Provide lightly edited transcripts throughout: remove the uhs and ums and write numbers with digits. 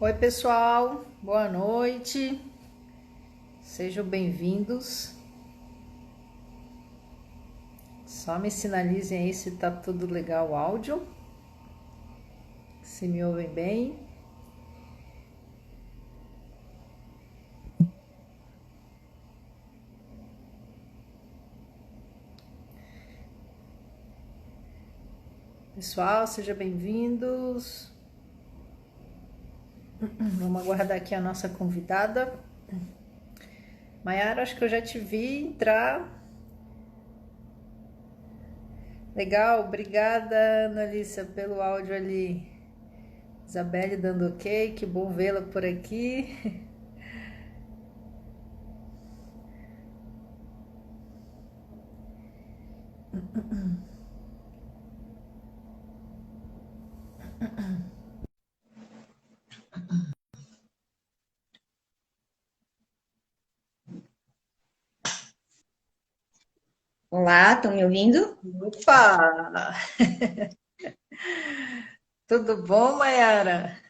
Oi, pessoal, boa noite, sejam bem-vindos. Só me sinalizem aí se tá tudo legal o áudio, se me ouvem bem. Pessoal, sejam bem-vindos. Vamos aguardar aqui a nossa convidada. Maiara, acho que eu já te vi entrar. Legal, obrigada, Analícia, pelo áudio ali. Isabelle dando ok, que bom vê-la por aqui. Olá, estão me ouvindo? Opa! Tudo bom, Maiara?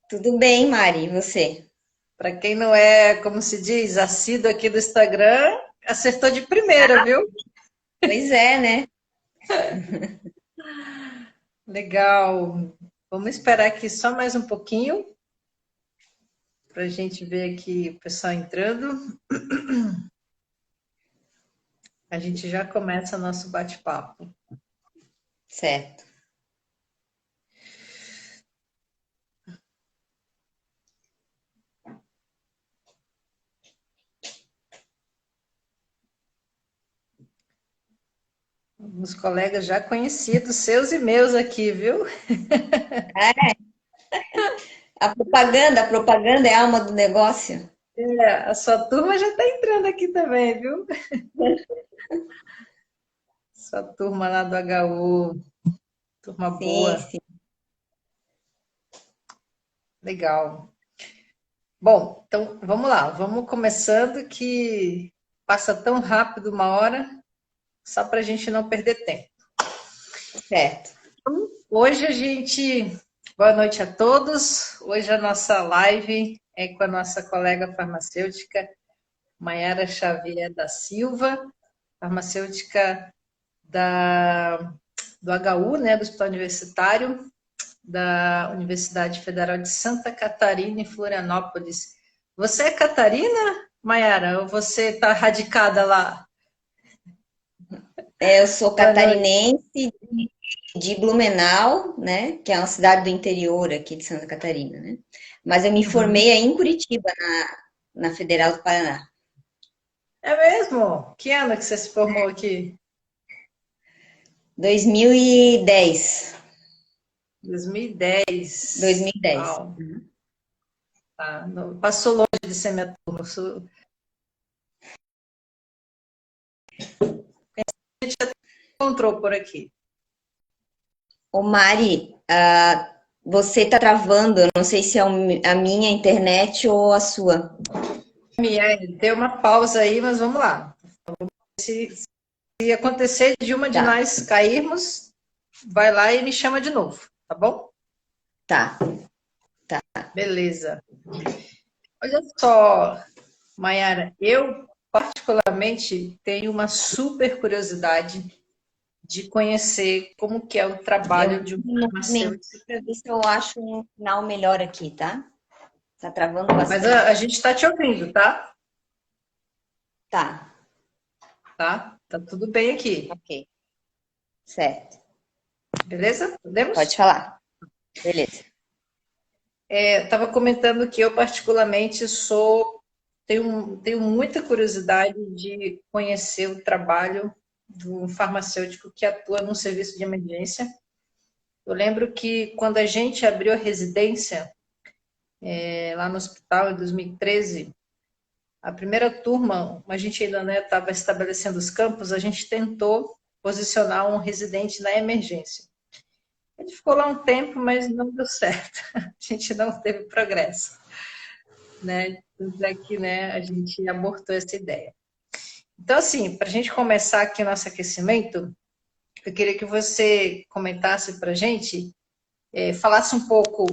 Tudo bem, Mari, e você? Para quem não é, como se diz, assíduo aqui do Instagram, acertou de primeira, viu? Pois é, né? Legal. Vamos esperar aqui só mais um pouquinho para a gente ver aqui o pessoal entrando. A gente já começa nosso bate-papo. Certo. Alguns colegas já conhecidos, seus e meus aqui, viu? A propaganda é a alma do negócio. É, a sua turma já está entrando aqui também, viu? Sua turma lá do HU, turma Sim, boa, sim. legal. Bom, então vamos lá, vamos começando que passa tão rápido uma hora, só para a gente não perder tempo. Certo. Hoje a gente. Boa noite a todos. Hoje a nossa live é com a nossa colega farmacêutica, Maiara Xavier da Silva, farmacêutica do HU, né, do Hospital Universitário, da Universidade Federal de Santa Catarina, em Florianópolis. Você é Catarina, Maiara, ou você está radicada lá? Eu sou Boa noite. catarinense de Blumenau, né? Que é uma cidade do interior aqui de Santa Catarina, né? Mas eu me Uhum. formei aí em Curitiba, na Federal do Paraná. É mesmo? Que ano que você se formou aqui? 2010. 2010. 2010. Uau, tá. Passou longe de ser minha turma. A gente já encontrou por aqui. Ô Mari, você tá travando, eu não sei se é a minha internet ou a sua. Deu uma pausa aí, mas vamos lá. Se acontecer de uma de Tá, nós cairmos, vai lá e me chama de novo, tá bom? tá, tá. Beleza. Olha só, Mayara, eu particularmente tenho uma super curiosidade de conhecer como que é o Eu trabalho vou de um me farmacêutico. movimentar para ver se eu acho um sinal melhor aqui, tá? Tá travando Mas a bastante. gente está te ouvindo, tá? Tá, Tá? Tá tudo bem aqui. ok. Certo. Beleza? Pode Podemos? falar. Beleza. Estava comentando que eu particularmente tenho muita curiosidade de conhecer o trabalho do farmacêutico que atua num serviço de emergência. Eu lembro que quando a gente abriu a residência lá no hospital em 2013, a primeira turma, a gente ainda estava estabelecendo os campos, a gente tentou posicionar um residente na emergência. Ele ficou lá um tempo, mas não deu certo. A gente não teve progresso, né? Tanto é que, né, a gente abortou essa ideia. Então, assim, para a gente começar aqui nosso aquecimento, eu queria que você comentasse para a gente, falasse um pouco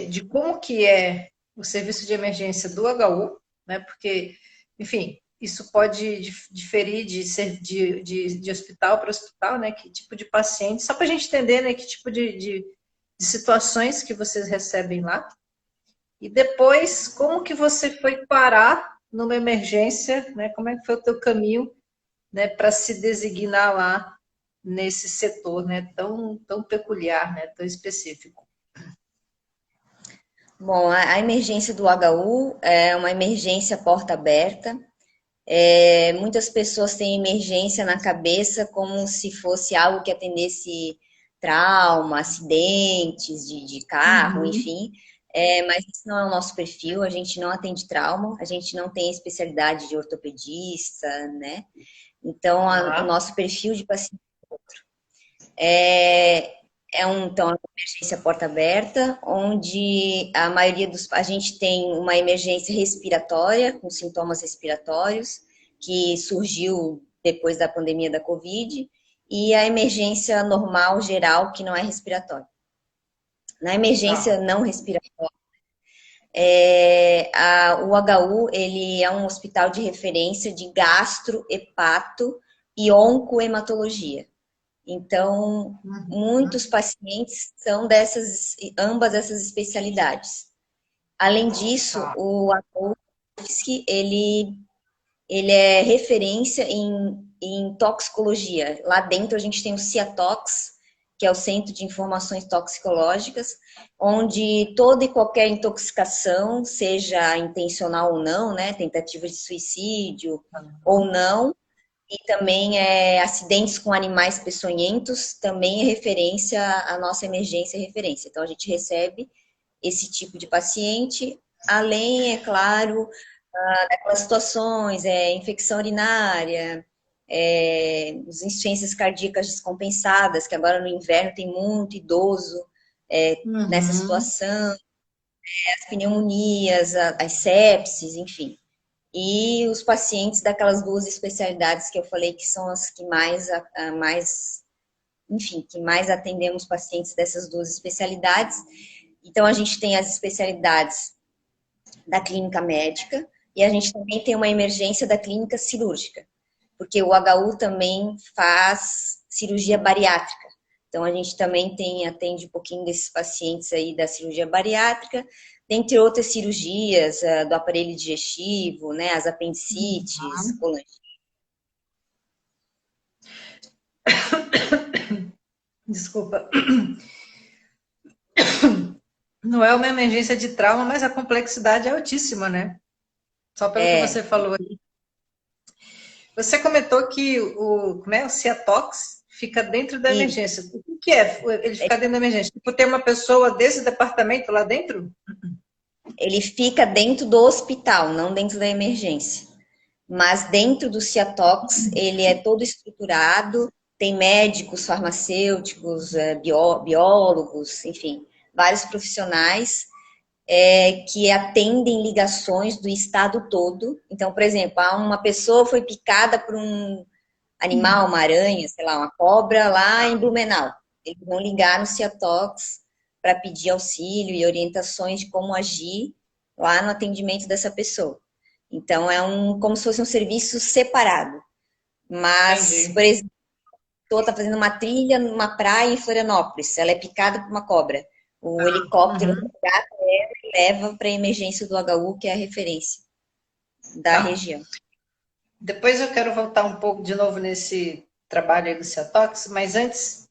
de como que é o serviço de emergência do HU, né? Porque, enfim, isso pode diferir de hospital para hospital, né? Que tipo de paciente, só para a gente entender, né? Que tipo de situações que vocês recebem lá. E depois, como que você foi parar numa emergência, né? Como é que foi o teu caminho, né, para se designar lá nesse setor, né, tão peculiar, né, tão específico? Bom, a emergência do HU é uma emergência porta aberta. Muitas pessoas têm emergência na cabeça como se fosse algo que atendesse trauma, acidentes de carro, Uhum. enfim. Mas isso não é o nosso perfil, a gente não atende trauma, a gente não tem especialidade de ortopedista, né? Então, o Tá. nosso perfil de paciente é, então, uma emergência porta aberta, onde a maioria a gente tem uma emergência respiratória, com sintomas respiratórios, que surgiu depois da pandemia da Covid, e a emergência normal, geral, que não é respiratória. Na emergência Tá. não respiratória, o HU ele é um hospital de referência de gastro, hepato e oncohematologia. Então, Uhum. muitos pacientes são ambas essas especialidades. Além disso, Tá. o UFSC, ele é referência em toxicologia. Lá dentro a gente tem o CIATOX, que é o Centro de Informações Toxicológicas, onde toda e qualquer intoxicação, seja intencional ou não, né, tentativa de suicídio ou não, e também acidentes com animais peçonhentos, também é referência, a nossa emergência é referência. Então, a gente recebe esse tipo de paciente, além, é claro, daquelas situações, infecção urinária, as insuficiências cardíacas descompensadas, que agora no inverno tem muito idoso nessa Uhum. situação, as pneumonias, as sepses, enfim. E os pacientes daquelas duas especialidades que eu falei que são as que enfim, que mais atendemos pacientes dessas duas especialidades. Então, a gente tem as especialidades da clínica médica e a gente também tem uma emergência da clínica cirúrgica, porque o HU também faz cirurgia bariátrica. Então, a gente também atende um pouquinho desses pacientes aí da cirurgia bariátrica, dentre outras cirurgias do aparelho digestivo, né, as apendicites, colangite. Desculpa. Não é uma emergência de trauma, mas a complexidade é altíssima, né? Só pelo que você É, falou aí. Você comentou que como é, o Ciatox fica dentro da e emergência. O que é ele ficar dentro da emergência? Tipo, ter uma pessoa desse departamento lá dentro? ele fica dentro do hospital, não dentro da emergência. Mas dentro do Ciatox, ele é todo estruturado, tem médicos, farmacêuticos, biólogos, enfim, vários profissionais que atendem ligações do estado todo. Então, por exemplo, uma pessoa foi picada por um animal, uma aranha, sei lá, uma cobra lá em Blumenau. Eles vão ligar no Ciatox para pedir auxílio e orientações de como agir lá no atendimento dessa pessoa. Então, como se fosse um serviço separado. Mas, por Entendi. exemplo, a pessoa está fazendo uma trilha numa praia em Florianópolis, ela é picada por uma cobra. O helicóptero Uhum. leva para a emergência do HU, que é a referência da Tá. região. Depois eu quero voltar um pouco de novo nesse trabalho aí do Ciatox, mas antes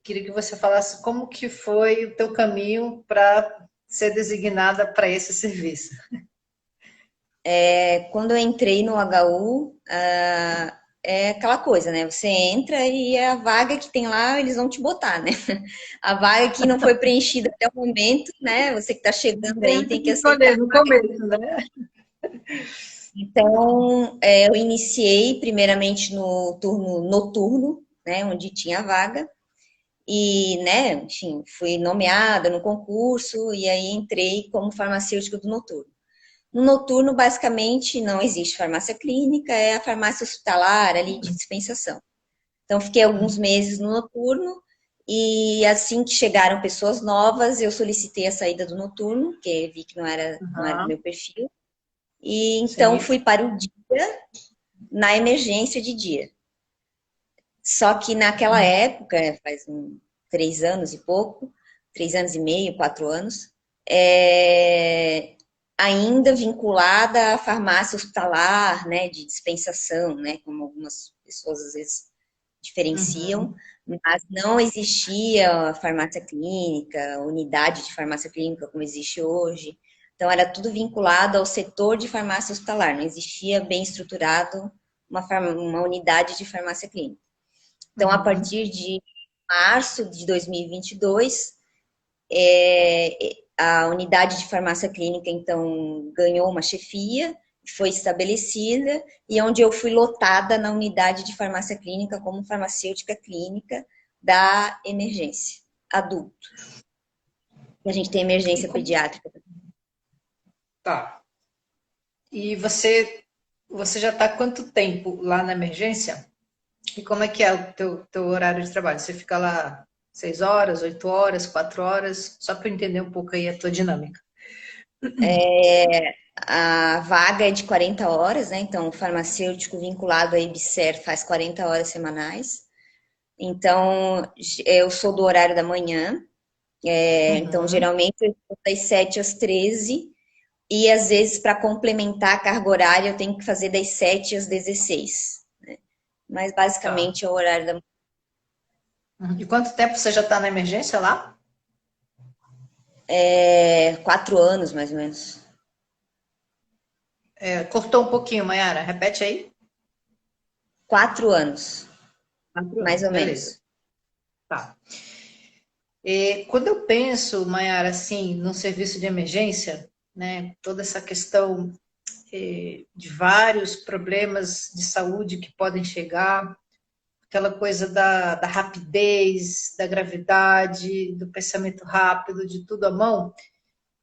queria que você falasse como que foi o teu caminho para ser designada para esse serviço. Quando eu entrei no HU, é aquela coisa, né? Você entra e é a vaga que tem lá, eles vão te botar, né? A vaga que não foi preenchida até o momento, né? Você que está Não chegando tem aí muito tem o que que aceitar. escolher no começo, né? Então, eu iniciei primeiramente no turno noturno, né? Onde tinha vaga. E, né, enfim, fui nomeada no concurso e aí entrei como farmacêutica do noturno. No noturno, basicamente, não existe farmácia clínica, é a farmácia hospitalar ali de dispensação. Então, fiquei alguns meses no noturno E assim que chegaram pessoas novas, eu solicitei a saída do noturno, porque vi que não era do Aham, meu perfil. E então sim. fui para o dia, na emergência de dia. Só que naquela época, faz 3 anos e pouco, 3 anos e meio, 4 anos, ainda vinculada à farmácia hospitalar, né, de dispensação, né, como algumas pessoas às vezes diferenciam, Uhum. mas não existia farmácia clínica, unidade de farmácia clínica como existe hoje. Então era tudo vinculado ao setor de farmácia hospitalar, não existia bem estruturado uma unidade de farmácia clínica. Então, a Uhum. partir de março de 2022, a unidade de farmácia clínica, então, ganhou uma chefia, foi estabelecida, e onde eu fui lotada na unidade de farmácia clínica como farmacêutica clínica da emergência adulto. A gente tem E emergência como... pediátrica. Tá. E você já está há quanto tempo lá na emergência? E como é que é o teu horário de trabalho? Você fica lá 6 horas, 8 horas, 4 horas? Só para eu entender um pouco aí a tua dinâmica. A vaga é de 40 horas, né? Então, o farmacêutico vinculado à IBSER faz 40 horas semanais. Então, eu sou do horário da manhã, então Uhum. geralmente eu estou das 7 às 13, e às vezes para complementar a carga horária eu tenho que fazer das 7 às 16. Mas Tá. basicamente é o horário da manhã. Uhum. E quanto tempo você já está na emergência lá? 4 anos mais ou menos. É, cortou um pouquinho, Mayara. Repete aí. 4 anos, 4 anos, mais ou beleza. menos. Tá. E quando eu penso, Mayara, assim, num serviço de emergência, né, toda essa questão de vários problemas de saúde que podem chegar, aquela coisa da rapidez, da gravidade, do pensamento rápido, de tudo à mão,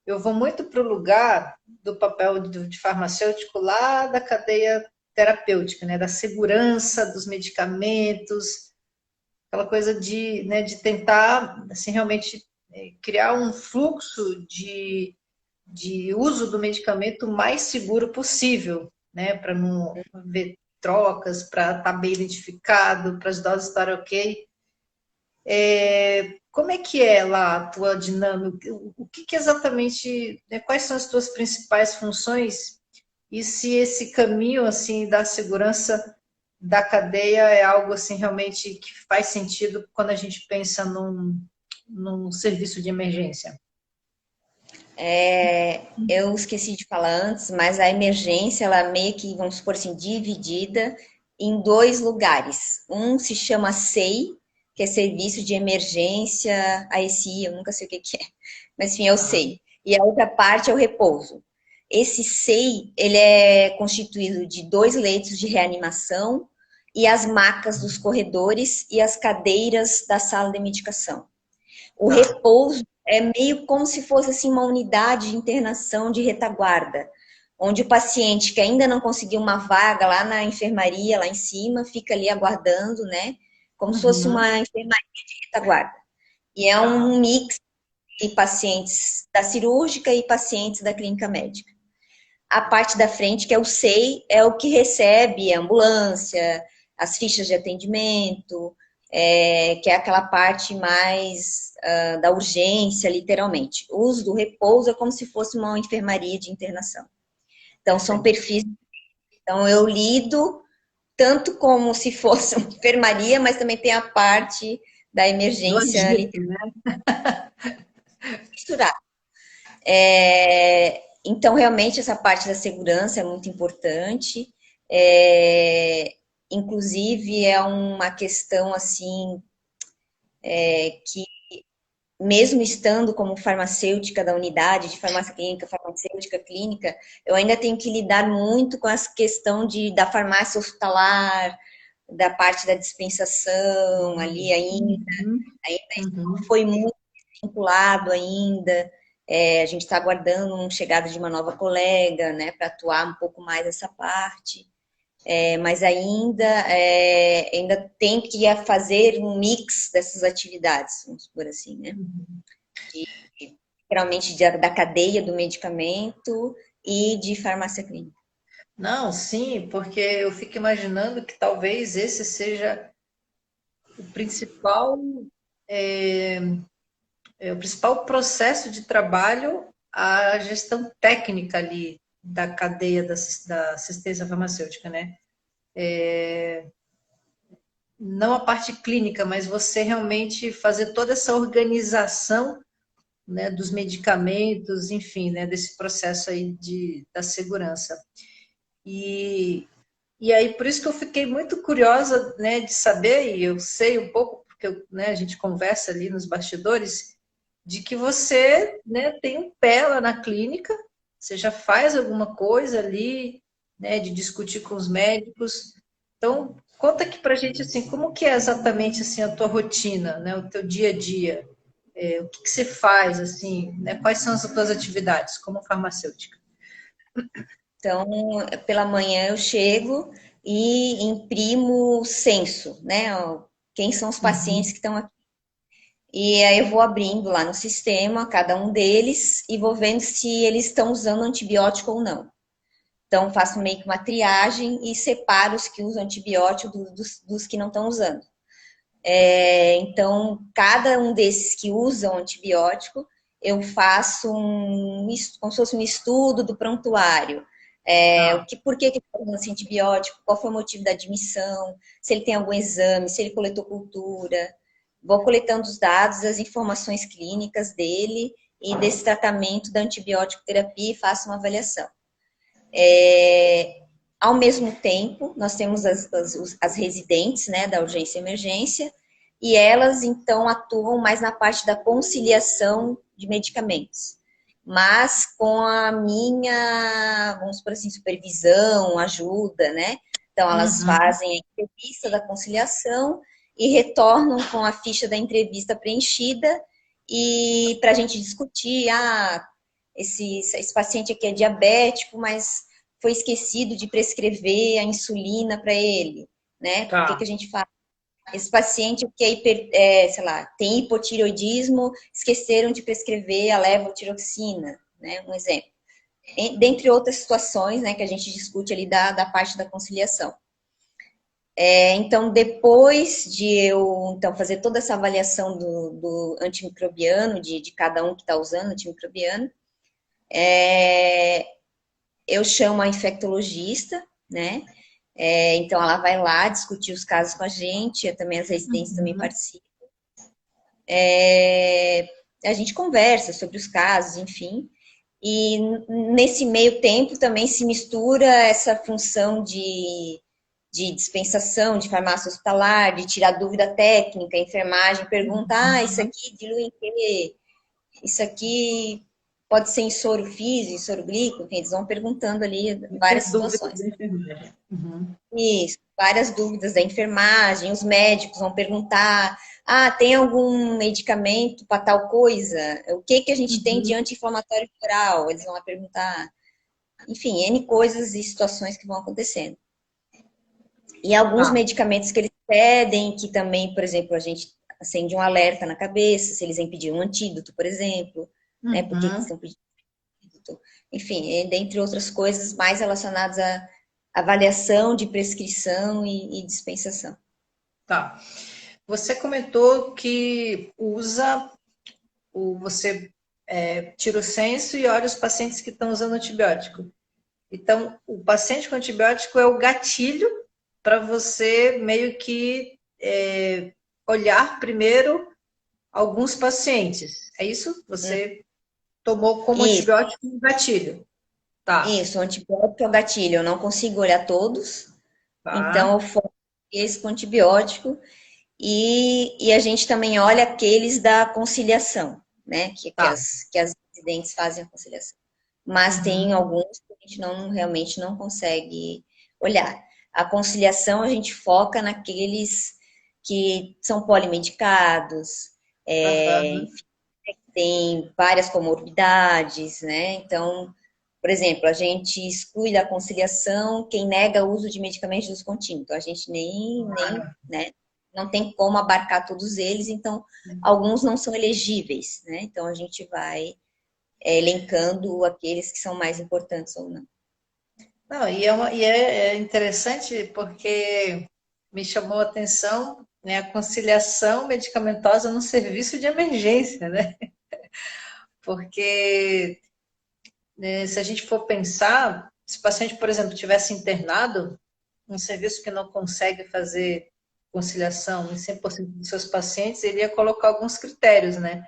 eu vou muito para o lugar do papel de farmacêutico lá da cadeia terapêutica, né, da segurança dos medicamentos, aquela coisa de tentar assim, realmente criar um fluxo de uso do medicamento mais seguro possível, né, para não haver trocas, para estar bem identificado, para as doses estarem ok. Como é que é lá a tua dinâmica? O que exatamente, né, quais são as tuas principais funções e se esse caminho assim da segurança da cadeia é algo assim realmente que faz sentido quando a gente pensa num serviço de emergência? Eu esqueci de falar antes, mas a emergência, ela é meio que, vamos supor assim, dividida em dois lugares. Um se chama SEI, que é Serviço de Emergência, ASI, eu nunca sei o que que é, mas enfim, é o Tá. SEI. E a outra parte é o repouso. Esse SEI, ele é constituído de 2 leitos de reanimação e as macas dos corredores e as cadeiras da sala de medicação. O Tá. repouso é meio como se fosse assim uma unidade de internação de retaguarda, onde o paciente que ainda não conseguiu uma vaga lá na enfermaria, lá em cima, fica ali aguardando, né? Como se fosse Uhum. uma enfermaria de retaguarda. E é um Tá. mix de pacientes da cirúrgica e pacientes da clínica médica. A parte da frente, que é o SEI, é o que recebe a ambulância, as fichas de atendimento, que é aquela parte mais da urgência, literalmente. O uso do repouso é como se fosse uma enfermaria de internação. Então, são Perfeito. perfis. Então, eu lido tanto como se fosse uma enfermaria, mas também tem a parte da Do emergência agito, né? literal. Então, realmente, essa parte da segurança é muito importante. É, inclusive, é uma questão, assim, que mesmo estando como farmacêutica da unidade de farmácia clínica, farmacêutica clínica, eu ainda tenho que lidar muito com essa questão da farmácia hospitalar, da parte da dispensação ali Uhum. ainda não Uhum. foi muito vinculado ainda. A gente está aguardando uma chegada de uma nova colega, né, para atuar um pouco mais essa parte. mas ainda tem que fazer um mix dessas atividades, vamos por assim, né? Geralmente da cadeia do medicamento e de farmácia clínica. Não, sim, porque eu fico imaginando que talvez esse seja o principal, é, o principal processo de trabalho, a gestão técnica ali da cadeia da assistência farmacêutica, né? Não a parte clínica, mas você realmente fazer toda essa organização, né, dos medicamentos, enfim, né, desse processo aí da segurança. E, e aí, por isso que eu fiquei muito curiosa, né, de saber, e eu sei um pouco, porque né, a gente conversa ali nos bastidores, de que você, né, tem um pé lá na clínica, você já faz alguma coisa ali, né, de discutir com os médicos. Então, conta aqui pra gente, assim, como que é exatamente, assim, a tua rotina, né, o teu dia a dia, o que que você faz, assim, né, quais são as tuas atividades como farmacêutica? Então, pela manhã eu chego e imprimo o censo, né? Quem são os pacientes que estão aqui. E aí eu vou abrindo lá no sistema cada um deles e vou vendo se eles estão usando antibiótico ou não. Então, faço meio que uma triagem e separo os que usam antibiótico dos que não estão usando. Então, cada um desses que usam antibiótico, eu faço como se fosse um estudo do prontuário. Tá. Por que ele está usando esse antibiótico, qual foi o motivo da admissão, se ele tem algum exame, se ele coletou cultura. Vou coletando os dados, as informações clínicas dele e desse tratamento da antibiótico terapia e faço uma avaliação. Ao mesmo tempo, nós temos as residentes, né, da urgência e emergência, e elas, então, atuam mais na parte da conciliação de medicamentos. Mas com a minha, vamos por assim, supervisão, ajuda, né? Então, elas Uhum. fazem a entrevista da conciliação e retornam com a ficha da entrevista preenchida e para a gente discutir, esse paciente aqui é diabético, mas foi esquecido de prescrever a insulina para ele, né? O que, Tá. que a gente faz? Esse paciente que sei lá, tem hipotireoidismo, esqueceram de prescrever a levotiroxina, né? Um exemplo. Dentre outras situações, né, que a gente discute ali da parte da conciliação. Então, depois de eu então, fazer toda essa avaliação do antimicrobiano, de cada um que está usando antimicrobiano, eu chamo a infectologista, né? Então, ela vai lá discutir os casos com a gente, também as residentes também Uhum. participam. A gente conversa sobre os casos, enfim. E nesse meio tempo também se mistura essa função de dispensação de farmácia hospitalar, de tirar dúvida técnica, a enfermagem pergunta, isso Uhum. aqui dilui em quê? Isso aqui pode ser em soro físico, em soro glico, enfim, eles vão perguntando ali várias Muitas dúvidas situações. da enfermagem. Uhum. Isso, várias dúvidas da enfermagem, os médicos vão perguntar, tem algum medicamento para tal coisa? O que que a gente tem de Uhum. anti-inflamatório oral? Eles vão lá perguntar. Enfim, N coisas e situações que vão acontecendo. E alguns Tá. medicamentos que eles pedem, que também, por exemplo, a gente acende um alerta na cabeça, se eles vêm pedir um antídoto, por exemplo, né? Por que que Uhum. estão pedindo antídoto? Enfim, dentre outras coisas mais relacionadas à avaliação de prescrição e dispensação. Tá. Você comentou que você tira o censo e olha os pacientes que estão usando antibiótico. Então, o paciente com antibiótico é o gatilho para você meio que olhar primeiro alguns pacientes. É isso? Você tomou como Isso, antibiótico um gatilho. Tá, isso, o antibiótico é o gatilho, eu não consigo olhar todos, então eu tá, foco esse com antibiótico e a gente também olha aqueles da conciliação, né? tá. Que as residentes fazem a conciliação. Mas tem Uhum. alguns que a gente realmente não consegue olhar. A conciliação a gente foca naqueles que são polimedicados, Aham. enfim, tem várias comorbidades, né? Então, Por exemplo, a gente exclui da conciliação quem nega o uso de medicamentos de uso contínuo. Então, a gente né, não tem como abarcar todos eles, então, alguns não são elegíveis, né? Então, a gente vai elencando aqueles que são mais importantes ou não. Não, e é interessante porque me chamou a atenção, né, a conciliação medicamentosa no serviço de emergência, né? Porque né, se a gente for pensar, se o paciente, por exemplo, tivesse internado, um serviço que não consegue fazer conciliação em 100% dos seus pacientes, ele ia colocar alguns critérios, né?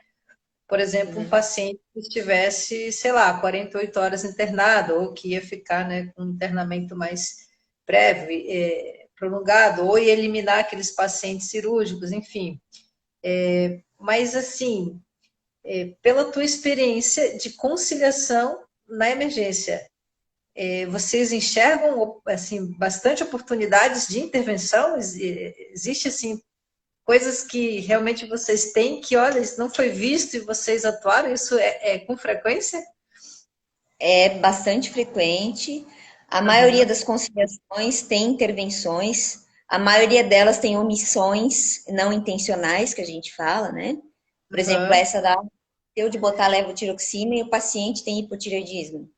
Por exemplo, um paciente que estivesse, sei lá, 48 horas internado, ou que ia ficar, né, com um internamento mais breve, prolongado, ou ia eliminar aqueles pacientes cirúrgicos, enfim. Mas, assim, pela tua experiência de conciliação na emergência, vocês enxergam, assim, bastante oportunidades de intervenção? Existe, assim, coisas que realmente vocês têm que, olha, isso não foi visto e vocês atuaram, isso é com frequência? É bastante frequente. A maioria das conciliações tem intervenções, a maioria delas tem omissões não intencionais, que a gente fala, né? Por exemplo, Uhum. essa da eu de botar levotiroxina e o paciente tem hipotireoidismo.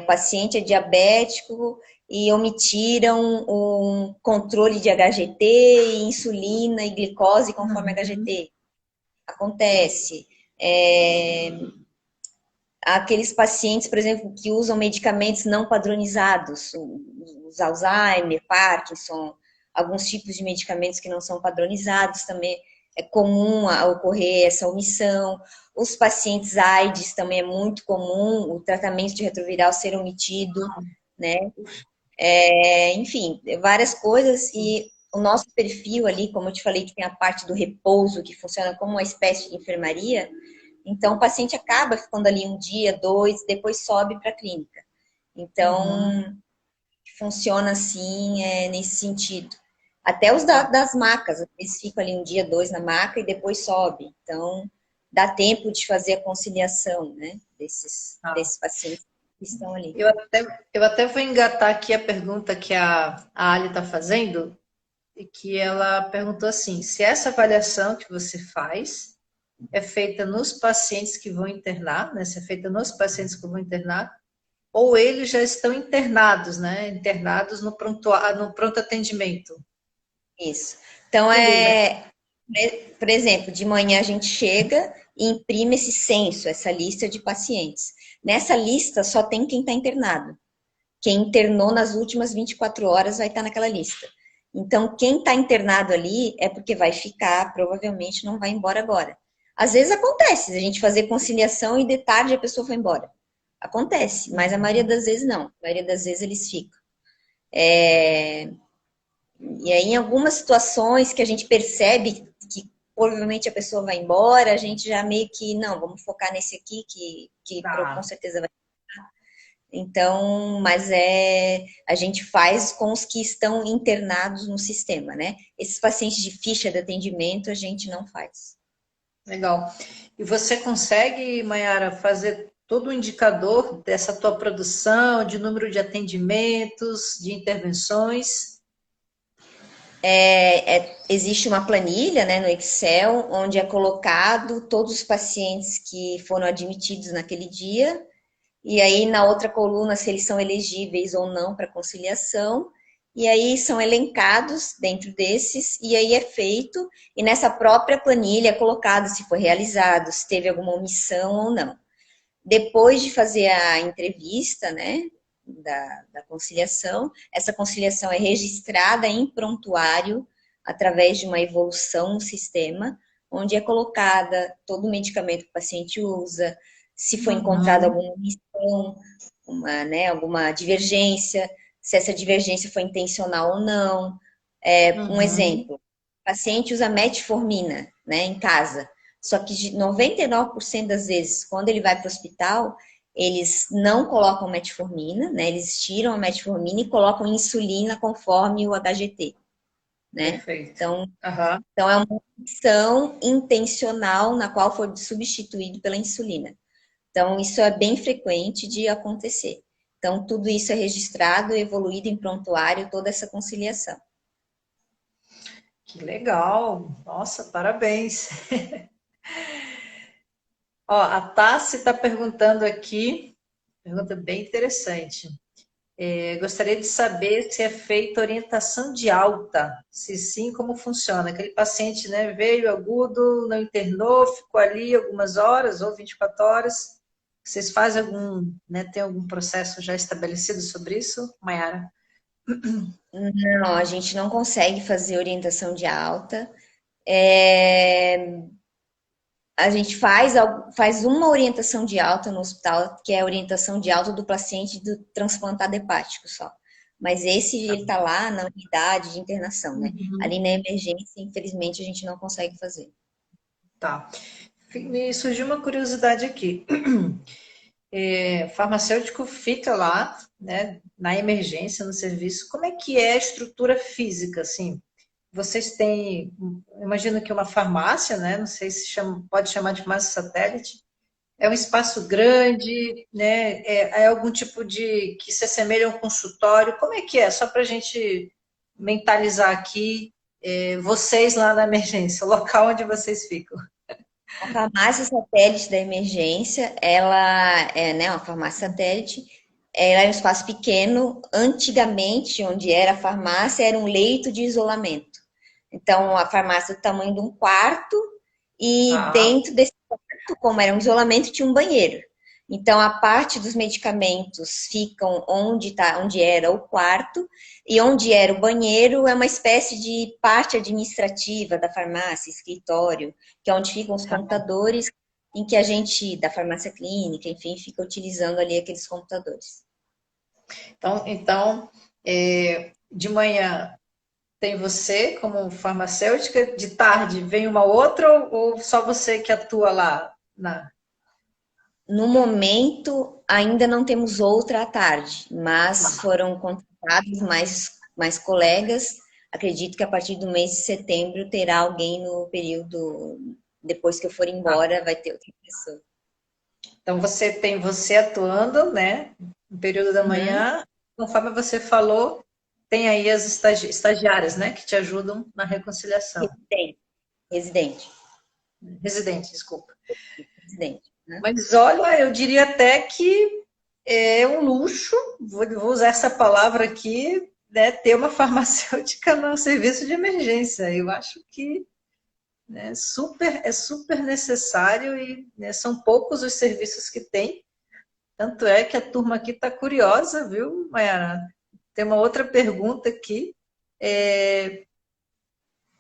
O paciente é diabético e omitiram um controle de HGT, e insulina e glicose conforme HGT. Acontece. Aqueles pacientes, por exemplo, que usam medicamentos não padronizados, os Alzheimer, Parkinson, alguns tipos de medicamentos que não são padronizados, também é comum ocorrer essa omissão. Os pacientes AIDS também é muito comum o tratamento de retroviral ser omitido, né? Enfim, várias coisas e o nosso perfil ali, como eu te falei, que tem a parte do repouso, que funciona como uma espécie de enfermaria, então o paciente acaba ficando ali um dia, dois, depois sobe para a clínica. Então, funciona assim, nesse sentido. Até os das macas, eles ficam ali um dia, dois na maca e depois sobe. Então, dá tempo de fazer a conciliação, né, desses pacientes que estão ali. Eu até vou engatar aqui a pergunta que a Ali está fazendo, e que ela perguntou assim, se essa avaliação que você faz é feita nos pacientes que vão internar, né? Se é feita nos pacientes que vão internar, ou eles já estão internados, né? Internados no pronto atendimento. Isso. Então, por exemplo, de manhã a gente chega e imprime esse censo, essa lista de pacientes. Nessa lista só tem quem está internado. Quem internou nas últimas 24 horas vai estar naquela lista. Então, quem está internado ali é porque vai ficar, provavelmente não vai embora agora. Às vezes acontece, a gente fazer conciliação e de tarde a pessoa foi embora. Acontece, mas a maioria das vezes não. A maioria das vezes eles ficam. E aí, em algumas situações que a gente percebe que provavelmente a pessoa vai embora, a gente já meio que, não, vamos focar nesse aqui, que com certeza vai. Então, mas a gente faz com os que estão internados no sistema, né? Esses pacientes de ficha de atendimento a gente não faz. Legal. E você consegue, Mayara, fazer todo o indicador dessa tua produção, de número de atendimentos, de intervenções? Existe uma planilha, né, no Excel, onde é colocado todos os pacientes que foram admitidos naquele dia, e aí na outra coluna se eles são elegíveis ou não para conciliação, e aí são elencados dentro desses, e aí é feito, e nessa própria planilha é colocado se foi realizado, se teve alguma omissão ou não. Depois de fazer a entrevista, né, da conciliação, essa conciliação é registrada em prontuário através de uma evolução no sistema, onde é colocada todo o medicamento que o paciente usa, se foi encontrada alguma omissão, alguma divergência, se essa divergência foi intencional ou não. Um exemplo, o paciente usa metformina, né, em casa, só que de 99% das vezes, quando ele vai para o hospital, eles não colocam metformina, né, eles tiram a metformina e colocam insulina conforme o HGT, né? Perfeito. Então é uma opção intencional na qual foi substituído pela insulina. Então, isso é bem frequente de acontecer. Então, tudo isso é registrado, evoluído em prontuário, toda essa conciliação. Que legal! Nossa, parabéns! Ó, a Tassi está perguntando aqui, pergunta bem interessante. Gostaria de saber se é feita orientação de alta, se sim, como funciona. Aquele paciente, né, veio agudo, não internou, ficou ali algumas horas ou 24 horas. Vocês fazem algum, né, tem algum processo já estabelecido sobre isso, Mayara? Não, a gente não consegue fazer orientação de alta. É, a gente faz uma orientação de alta no hospital, que é a orientação de alta do paciente do transplantado hepático só. Mas esse, ele está lá na unidade de internação, né? Uhum. Ali na emergência, infelizmente, a gente não consegue fazer. Tá. Me surgiu uma curiosidade aqui. Farmacêutico fica lá, né, na emergência, no serviço. Como é que é a estrutura física, assim? Vocês têm, imagino que uma farmácia, né? Não sei se pode chamar de farmácia satélite. É um espaço grande, né? É algum tipo de que se assemelha a um consultório. Como é que é? Só para a gente mentalizar aqui, vocês lá na emergência, o local onde vocês ficam. A farmácia satélite da emergência, ela é, né, uma farmácia satélite, ela é um espaço pequeno. Antigamente, onde era a farmácia, era um leito de isolamento. Então, a farmácia é do tamanho de um quarto e Ah, dentro desse quarto, como era um isolamento, tinha um banheiro. Então, a parte dos medicamentos ficam onde era o quarto, e onde era o banheiro é uma espécie de parte administrativa da farmácia, escritório, que é onde ficam os computadores, em que a gente, da farmácia clínica, enfim, fica utilizando ali aqueles computadores. então, de manhã tem você como farmacêutica, de tarde vem uma outra ou só você que atua lá na? No momento, ainda não temos outra à tarde, mas foram contratados mais colegas. Acredito que a partir do mês de setembro terá alguém no período, depois que eu for embora, vai ter outra pessoa. Então você tem você atuando, né, no período da Uhum. manhã, conforme você falou, tem aí as estagiárias, né, que te ajudam na reconciliação. Residente, residente, Residente, desculpa. residente, né? Mas olha, eu diria até que é um luxo, vou usar essa palavra aqui, né, ter uma farmacêutica no serviço de emergência. Eu acho que, né, é super necessário e, né, são poucos os serviços que tem. Tanto é que a turma aqui está curiosa, viu, Mayara? Tem uma outra pergunta aqui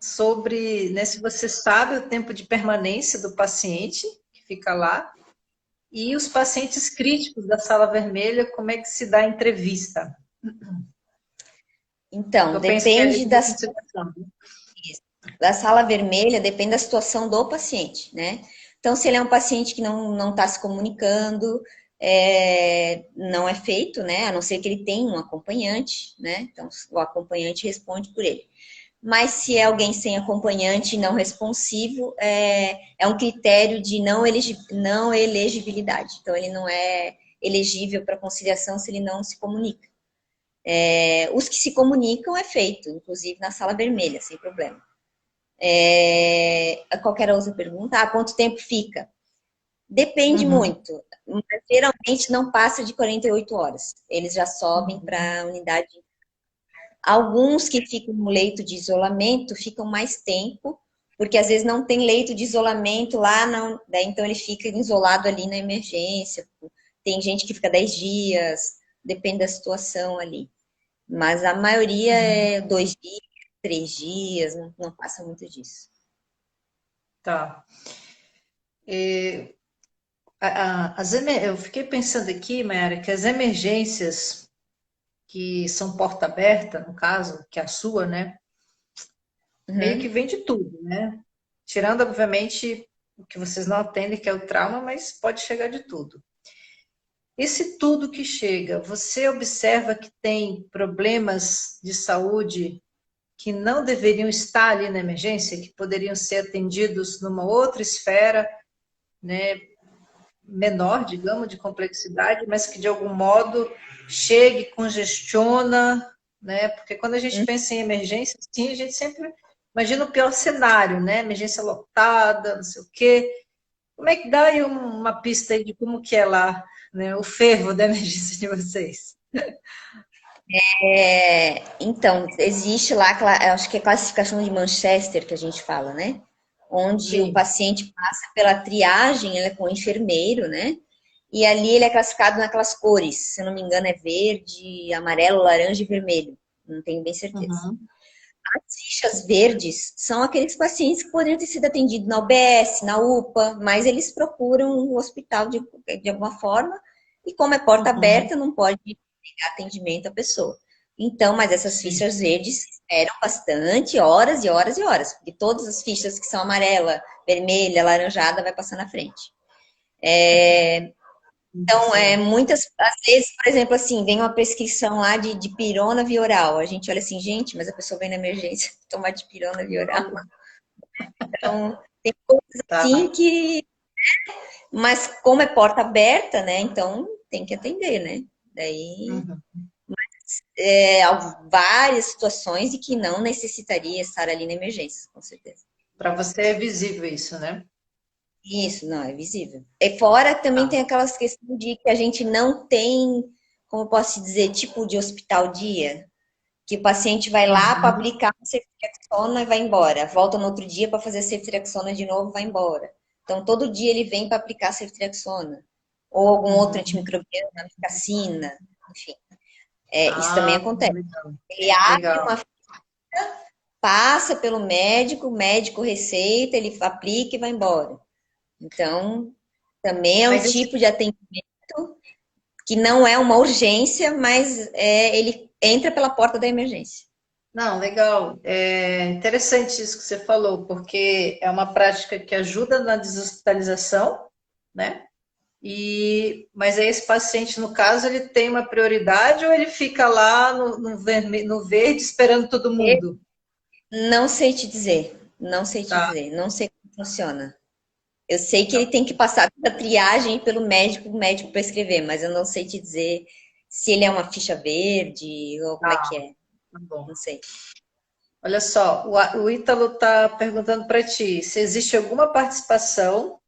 sobre, né, se você sabe o tempo de permanência do paciente que fica lá e os pacientes críticos da sala vermelha, como é que se dá a entrevista? Então, Eu penso que é ali depende de reconciliação. da sala vermelha, depende da situação do paciente, né? Então, se ele é um paciente que não está se comunicando, não é feito, né? A não ser que ele tenha um acompanhante, né? Então, o acompanhante responde por ele. Mas se é alguém sem acompanhante e não responsivo, é um critério de não elegibilidade. Então, ele não é elegível para conciliação se ele não se comunica. Os que se comunicam é feito, inclusive na sala vermelha, sem problema. Qualquer outra pergunta? Quanto tempo fica? Depende Uhum, muito, mas geralmente não passa de 48 horas. Eles já sobem uhum. para a unidade. Alguns que ficam no leito de isolamento ficam mais tempo, porque às vezes não tem leito de isolamento lá, não, daí então ele fica isolado ali na emergência. Tem gente que fica 10 dias, depende da situação ali. Mas a maioria é 2 dias, 3 dias, não passa muito disso. Tá. Eu fiquei pensando aqui, Mayara, que as emergências que são porta aberta, no caso, que é a sua, né? Meio que Uhum. vem de tudo, né? Tirando, obviamente, o que vocês não atendem, que é o trauma, mas pode chegar de tudo. Esse tudo que chega, você observa que tem problemas de saúde que não deveriam estar ali na emergência, que poderiam ser atendidos numa outra esfera, né? menor, digamos, de complexidade, mas que de algum modo chegue, congestiona, né? Porque quando a gente pensa em emergência, sim, a gente sempre imagina o pior cenário, né? Emergência lotada, não sei o quê. Como é que dá aí uma pista aí de como que é lá, né? O fervo da emergência de vocês? Então, existe lá, acho que é a classificação de Manchester que a gente fala, né? Onde o Sim. paciente passa pela triagem, ele é com o enfermeiro, né? E ali ele é classificado naquelas cores, se eu não me engano é verde, amarelo, laranja e vermelho. Não tenho bem certeza. Uhum. As fichas verdes são aqueles pacientes que poderiam ter sido atendidos na UBS, na UPA, mas eles procuram o hospital de alguma forma, e como é porta Uhum. aberta, não pode negar atendimento à pessoa. Então, mas essas Sim. fichas verdes esperam bastante, horas e horas e horas, porque todas as fichas que são amarela, vermelha, laranjada, vai passar na frente. Então, Sim. muitas, às vezes, por exemplo, assim, vem uma prescrição lá de pirona via oral. A gente olha assim, gente, mas a pessoa vem na emergência tomar de pirona via oral. Então, tem coisas Tá. assim que. Mas como é porta aberta, né? Então tem que atender, né? Daí Uhum. há várias situações e que não necessitaria estar ali na emergência, com certeza. Para você é visível isso, né? Isso, não, é visível. E fora também Tá. tem aquelas questões de que a gente não tem, como eu posso dizer, tipo de hospital dia, que o paciente vai lá para Uhum. aplicar a ceftriaxona e vai embora. Volta no outro dia para fazer a ceftriaxona de novo, vai embora. Então, todo dia ele vem para aplicar a ceftriaxona. Ou algum outro Uhum. antimicrobiano, amicacina, enfim. Isso também Ah, acontece. legal. Ele abre Legal. uma, passa pelo médico, o médico receita, ele aplica e vai embora. Então, também é um Mas esse tipo de atendimento que não é uma urgência, mas ele entra pela porta da emergência. Não, legal. É interessante isso que você falou, porque é uma prática que ajuda na deshospitalização, né? Mas aí esse paciente, no caso, ele tem uma prioridade ou ele fica lá no verde esperando todo mundo? Não sei te dizer, não sei te Tá, dizer, não sei como funciona. Eu sei que tá ele tem bom. que passar pela triagem pelo médico, o médico para escrever, mas eu não sei te dizer se ele é uma ficha verde ou como é que é. Tá bom. Não sei. Olha só, o Ítalo está perguntando para ti se existe alguma participação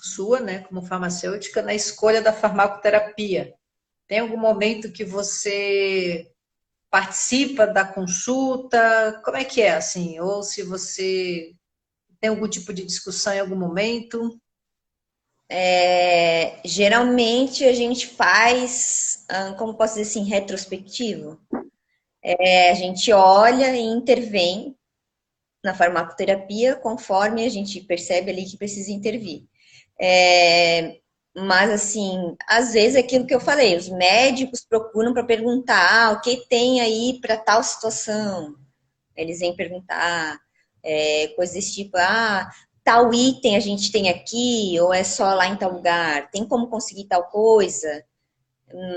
sua, né, como farmacêutica, na escolha da farmacoterapia. Tem algum momento que você participa da consulta? Como é que é assim? Ou se você tem algum tipo de discussão em algum momento? Geralmente a gente faz, como posso dizer assim, retrospectivo. A gente olha e intervém na farmacoterapia conforme a gente percebe ali que precisa intervir. É, mas, assim, às vezes é aquilo que eu falei, os médicos procuram para perguntar o que tem aí para tal situação. Eles vêm perguntar coisas desse tipo, tal item a gente tem aqui, ou é só lá em tal lugar? Tem como conseguir tal coisa?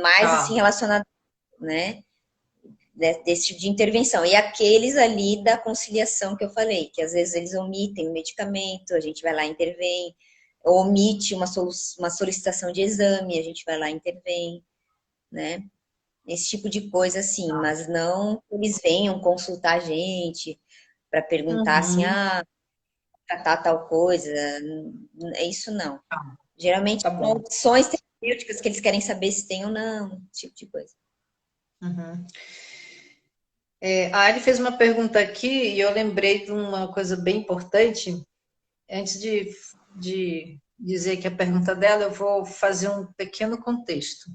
Mais assim Tá. relacionado, né? Desse tipo de intervenção. E aqueles ali da conciliação que eu falei, que às vezes eles omitem o medicamento, a gente vai lá e intervém, ou omite uma solicitação de exame, a gente vai lá e intervém, né? Esse tipo de coisa, assim, mas não que eles venham consultar a gente para perguntar assim, Uhum. tratar tal coisa, é isso não. Geralmente Tá são bom. opções terapêuticas que eles querem saber se tem ou não, esse tipo de coisa. Uhum. A Ari fez uma pergunta aqui e eu lembrei de uma coisa bem importante. Antes de dizer que a pergunta dela, eu vou fazer um pequeno contexto.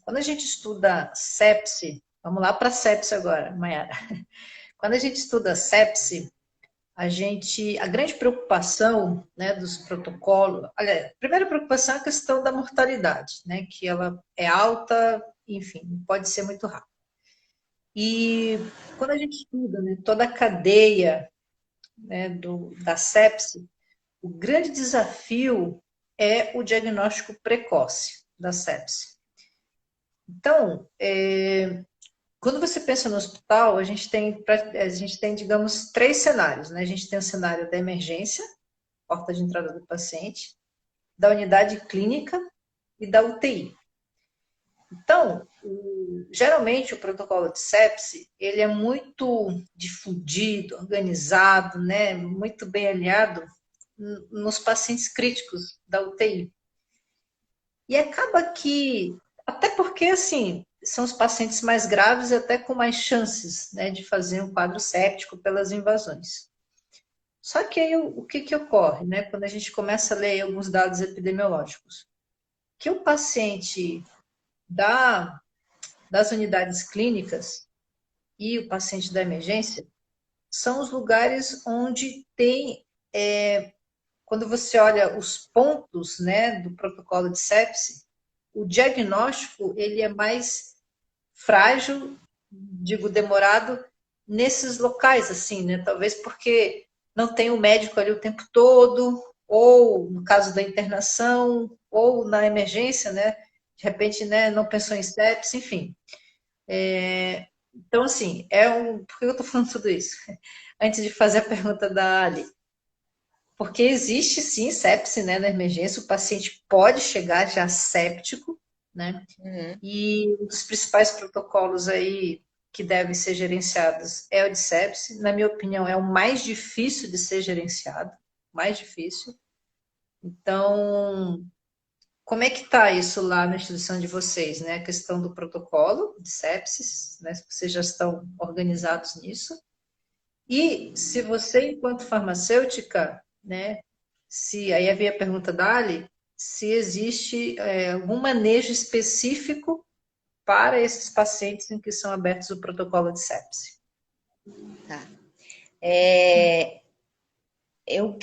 Quando a gente estuda sepse, vamos lá para sepse agora, Mayara. Quando a gente estuda sepse, a grande preocupação, né, dos protocolos, olha, a primeira preocupação é a questão da mortalidade, né, que ela é alta, enfim, pode ser muito rápida. E quando a gente estuda, né, toda a cadeia, né, da sepse, o grande desafio é o diagnóstico precoce da sepse. Então, quando você pensa no hospital, a gente tem, digamos, três cenários, né? A gente tem o cenário da emergência, porta de entrada do paciente, da unidade clínica e da UTI. Então, geralmente o protocolo de sepse, ele é muito difundido, organizado, né, muito bem alinhado nos pacientes críticos da UTI. E acaba que, até porque, assim, são os pacientes mais graves e até com mais chances, né, de fazer um quadro séptico pelas invasões. Só que aí o que ocorre, né, quando a gente começa a ler alguns dados epidemiológicos? Que o paciente das unidades clínicas e o paciente da emergência são os lugares onde tem, quando você olha os pontos, né, do protocolo de sepse, o diagnóstico ele é mais frágil, digo demorado, nesses locais, assim, né? Talvez porque não tem o médico ali o tempo todo, ou no caso da internação, ou na emergência, né? De repente, né, não pensou em sepsis, enfim. Então, assim, por que eu estou falando tudo isso? Antes de fazer a pergunta da Ali. Porque existe, sim, sepse, né, na emergência, o paciente pode chegar já séptico, né? Uhum. E um dos principais protocolos aí que devem ser gerenciados é o de sepse. Na minha opinião, é o mais difícil de ser gerenciado, mais difícil. Então, como é que está isso lá na instituição de vocês, né? A questão do protocolo de sepsis, né? Se vocês já estão organizados nisso. E se você, enquanto farmacêutica, né? Se aí havia a pergunta da Ali, se existe algum manejo específico para esses pacientes em que são abertos o protocolo de sepse. Tá. Eu